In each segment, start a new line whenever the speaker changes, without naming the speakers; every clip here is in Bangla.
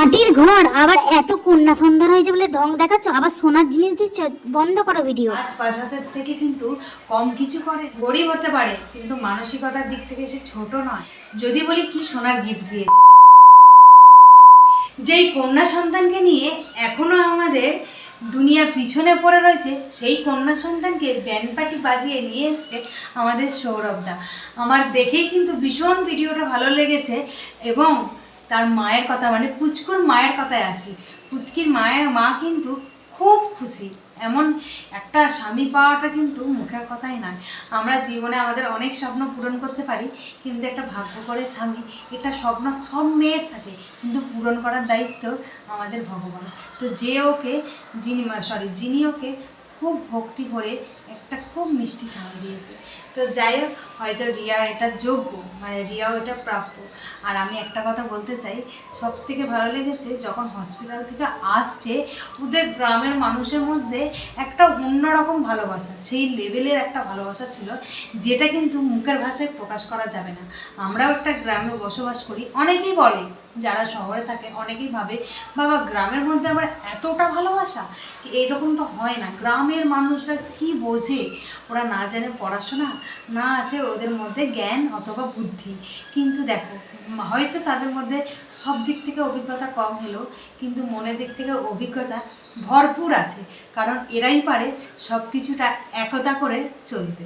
মাটির ঘর আবার এত কন্যা সন্তান হয়েছে বলে ঢং দেখাচ্ছ, আবার সোনার জিনিস দিচ্ছ। বন্ধ করো ভিডিও।
রাজপ্রাসাদের থেকে কিন্তু কম কিছু করে, গরিব হতে পারে কিন্তু মানসিকতার দিক থেকে সে ছোট নয়। যদি বলি কি সোনার গিফট দিয়েছে, যেই কন্যা সন্তানকে নিয়ে এখনো আমাদের দুনিয়া পিছনে পড়ে রয়েছে, সেই কন্যা সন্তানকে ব্যান্ড পার্টি বাজিয়ে নিয়ে এসছে আমাদের সৌরভদা। আমার দেখেই কিন্তু ভীষণ ভিডিওটা ভালো লেগেছে। এবং তার মায়ের কথা, মানে পুচকুর মায়ের কথায় আসি, পুচকির মা কিন্তু খুব খুশি। এমন একটা স্বামী পাওয়াটা কিন্তু মুখের কথাই নয়। আমরা জীবনে আমাদের অনেক স্বপ্ন পূরণ করতে পারি, কিন্তু একটা ভাগ্য করে স্বামী, এটা স্বপ্ন সব মেয়ের থাকে, কিন্তু পূরণ করার দায়িত্ব আমাদের ভগবান। তো যিনি ওকে খুব ভক্তি করে একটা খুব মিষ্টি স্বামী দিয়েছে। তো যাই হোক, হয়তো রিয়া এটা যোগ্য, মানে রিয়াও এটা প্রাপ্য। আর আমি একটা কথা বলতে চাই, সব থেকে ভালো লেগেছে যখন হসপিটাল থেকে আসছে, ওদের গ্রামের মানুষের মধ্যে একটা অন্যরকম ভালোবাসা, সেই লেভেলের একটা ভালোবাসা ছিল, যেটা কিন্তু মুখের ভাষায় প্রকাশ করা যাবে না। আমরাও একটা গ্রামে বসবাস করি, অনেকেই বলে, যারা শহরে থাকে অনেকেই ভাবে বাবা গ্রামের মধ্যে আবার এতটা ভালোবাসা, এইরকম তো হয় না। গ্রামের মানুষরা কি বোঝে, ওরা না জানে পড়াশোনা, না আছে ওদের মধ্যে জ্ঞান অথবা বুদ্ধি। কিন্তু দেখো, হয়তো তাদের মধ্যে সব দিক থেকে অভিজ্ঞতা কম হলেও কিন্তু মনের দিক থেকে অভিজ্ঞতা ভরপুর আছে। কারণ এরাই পারে সব কিছুটা একতা করে চলতে,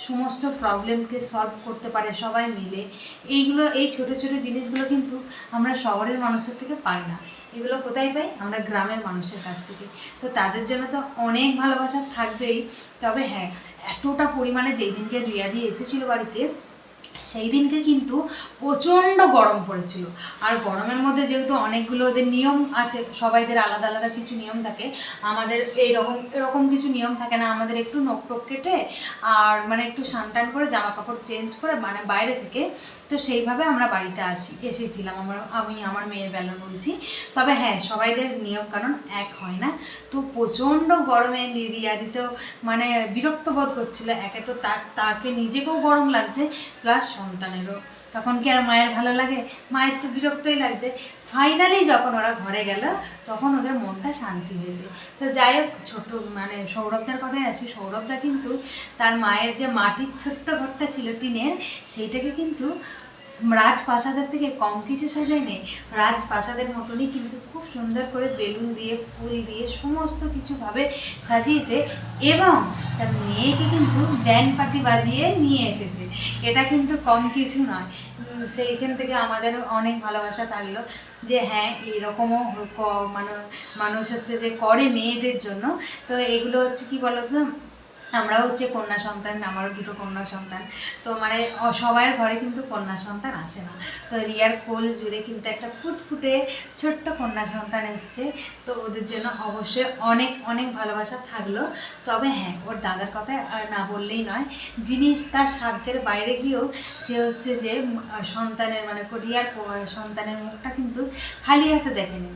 সমস্ত প্রবলেমকে সলভ করতে পারে সবাই মিলে। এই ছোটো ছোটো জিনিসগুলো কিন্তু আমরা শহরের মানুষের থেকে পাই না। এগুলো কোথায় পাই? আমরা গ্রামের মানুষের কাছ থেকে। তো তাদের জন্য তো অনেক ভালোবাসা থাকবেই। তবে হ্যাঁ, এতটা পরিমাণে যেই দিনকে রিয়াদি এসেছিলো বাড়িতে, সেই দিনকে কিন্তু প্রচণ্ড গরম পড়েছিল। আর গরমের মধ্যে যেহেতু অনেকগুলো ওদের নিয়ম আছে, সবাইদের আলাদা আলাদা কিছু নিয়ম থাকে, আমাদের এরকম কিছু নিয়ম থাকে না। আমাদের একটু নখ টক কেটে আর মানে একটু স্নান করে জামা কাপড় চেঞ্জ করে, মানে বাইরে থেকে, তো সেইভাবে আমরা বাড়িতে এসেছিলাম। আমি আমার মেয়ের বেলা বলছি। তবে হ্যাঁ, সবাইদের নিয়ম কানুন এক হয় না। তো প্রচণ্ড গরমে রিয়াদি তো মানে বিরক্ত বোধ করছিল। একে তো তাকে নিজেকেও গরম লাগছে, প্লাস সন্তানেরও। তখন কি আর মায়ের ভালো লাগে? মায়ের তো বিরক্তই লাগছে। ফাইনালি যখন ওরা ঘরে গেল, তখন ওদের মনটা শান্তি হয়েছে। তো যাই হোক, মানে সৌরভদার কথায় আসি, সৌরভদা কিন্তু তার মায়ের যে মাটির ছোট্ট ঘরটা ছিল টিনের, সেইটাকে কিন্তু রাজপ্রাসাদের থেকে কম কিছু সাজায় নেই, রাজপ্রাসাদের মতনই কিন্তু খুব সুন্দর করে বেলুন দিয়ে, ফুল দিয়ে, সমস্ত কিছুভাবে সাজিয়েছে। এবং তার মেয়েকে কিন্তু ব্যান্ড পার্টি বাজিয়ে নিয়ে এসেছে। এটা কিন্তু কম কিছু নয়। সেইখান থেকে আমাদের অনেক ভালোবাসা থাকলো যে হ্যাঁ, এইরকমও মানুষ হচ্ছে যে করে মেয়েদের জন্য। তো এগুলো হচ্ছে কি বলতো, আমরাও হচ্ছে কন্যা সন্তান, আমারও দুটো কন্যা সন্তান। তো মানে সবার ঘরে কিন্তু কন্যা সন্তান আসে না। তো রিয়ার কোল জুড়ে কিন্তু একটা ফুটফুটে ছোট্ট কন্যা সন্তান এসছে। তো ওদের জন্য অবশ্যই অনেক অনেক ভালোবাসা থাকলো। তবে হ্যাঁ, ওর দাদার কথায় আর না বললেই নয়, যিনি তার সাধ্যের বাইরে গিয়েও সে হচ্ছে যে সন্তানের, মানে রিয়ার সন্তানের মুখটা কিন্তু খালি হাতে দেখেনি।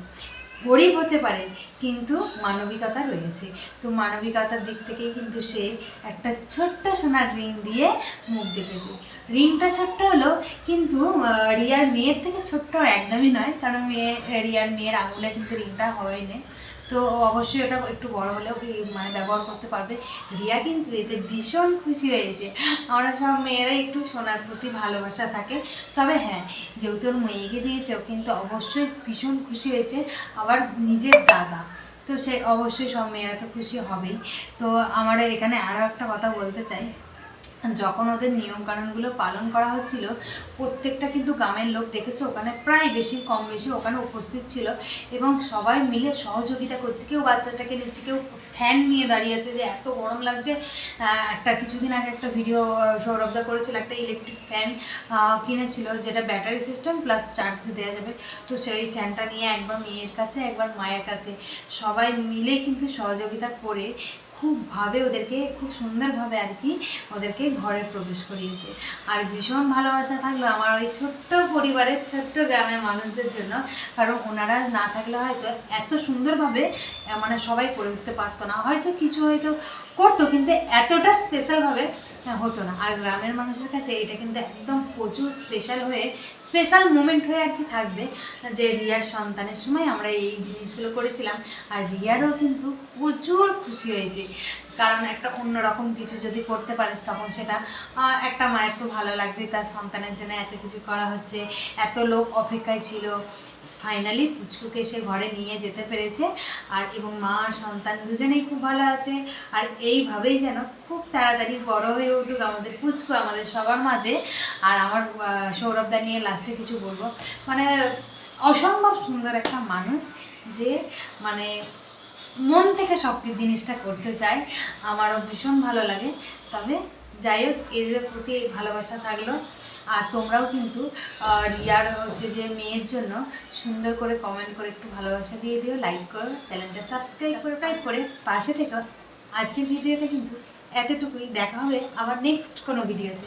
গরিব হতে পারে কিন্তু মানবিকতা রয়েছে। তো মানবিকতার দিক থেকেই কিন্তু সে একটা ছোট্ট সোনার রিং দিয়ে মুখ দেখেছে। রিংটা ছোট্ট হলো, কিন্তু রিয়ার মেয়ের থেকে ছোট্ট একদমই নয়, কারণ রিয়ার মেয়ের আঙুলে কিন্তু রিংটা হয়নি। তো অবশ্যই ওটা একটু বড় হলেও মানে ব্যবহার করতে পারবে। রিয়া কিন্তু এতে ভীষণ খুশি হয়েছে। আমরা সব মেয়েরাই একটু সোনার প্রতি ভালোবাসা থাকে। তবে হ্যাঁ, যেহেতু ওর মেয়েকে দিয়েছে, ও কিন্তু অবশ্যই ভীষণ খুশি হয়েছে, আবার নিজের দাদা। তো সে অবশ্যই সব মেয়েরা তো খুশি হবেই। তো আমরা এখানে আরও একটা কথা বলতে চাই, যখন ওদের নিয়মকানুনগুলো পালন করা হচ্ছিল, প্রত্যেকটা কিন্তু গ্রামের লোক দেখেছে ওখানে প্রায় বেশি কম বেশি ওখানে উপস্থিত ছিল, এবং সবাই মিলে সহযোগিতা করছে। কেউ বাচ্চাটাকে নিচ্ছে, কেউ ফ্যান নিয়ে দাঁড়িয়েছে যে এত গরম লাগছে। কিছুদিন আগে একটা ভিডিও সৌরভদা করেছিল, একটা ইলেকট্রিক ফ্যান কিনেছিল, যেটা ব্যাটারি সিস্টেম প্লাস চার্জ দেওয়া যাবে। তো সেই ফ্যানটা নিয়ে একবার মেয়ের কাছে, একবার মায়ের কাছে, সবাই মিলে কিন্তু সহযোগিতা করে ওদেরকে খুব সুন্দরভাবে আর কি ওদেরকে ঘরে প্রবেশ করিয়েছে। আর ভীষণ ভালোবাসা থাকলো আমার ওই ছোট্ট পরিবারের, ছোট্ট গ্রামের মানুষদের জন্য। কারণ ওনারা না থাকলে হয়তো এত সুন্দরভাবে মানে সবাই করে উঠতে পারতো না। হয়তো করতো, কিন্তু এতটা স্পেশালভাবে হতো না। আর গ্রামের মানুষের কাছে এটা কিন্তু একদম প্রচুর স্পেশাল মোমেন্ট হয়ে আর কি থাকবে, যে রিয়ার সন্তানের সময় আমরা এই জিনিসগুলো করেছিলাম। আর রিয়ারও কিন্তু প্রচুর খুশি হয়েছে, কারণ একটা অন্যরকম কিছু যদি করতে পারিস তখন সেটা একটা মায়ের তো ভালো লাগবে, তার সন্তানের জন্য এত কিছু করা হচ্ছে, এত লোক অপেক্ষায় ছিল, ফাইনালি পুচকুকে সে ঘরে নিয়ে যেতে পেরেছে। আর এবং মা আর সন্তান দুজনেই খুব ভালো আছে। আর এইভাবেই যেন খুব তাড়াতাড়ি বড় হয়ে উঠুক আমাদের পুচকু আমাদের সবার মাঝে। আর আমার সৌরভদা নিয়ে লাস্টে কিছু বলবো, মানে অসম্ভব সুন্দর একটা মানুষ, যে মানে মন থেকে সব জিনিসটা করতে চায়, আমারও ভীষণ ভালো লাগে। তবে যাই হোক, এদের প্রতি ভালোবাসা থাকলো। আর তোমরাও কিন্তু রিয়ার হচ্ছে যে মেয়ের জন্য সুন্দর করে কমেন্ট করে একটু ভালোবাসা দিয়ে দিও, লাইক করো, চ্যানেলটা সাবস্ক্রাইব করে পাশে থেকো। আজকের ভিডিওটা কিন্তু এতটুকুই, দেখা হবে আবার নেক্সট কোনো ভিডিওতে।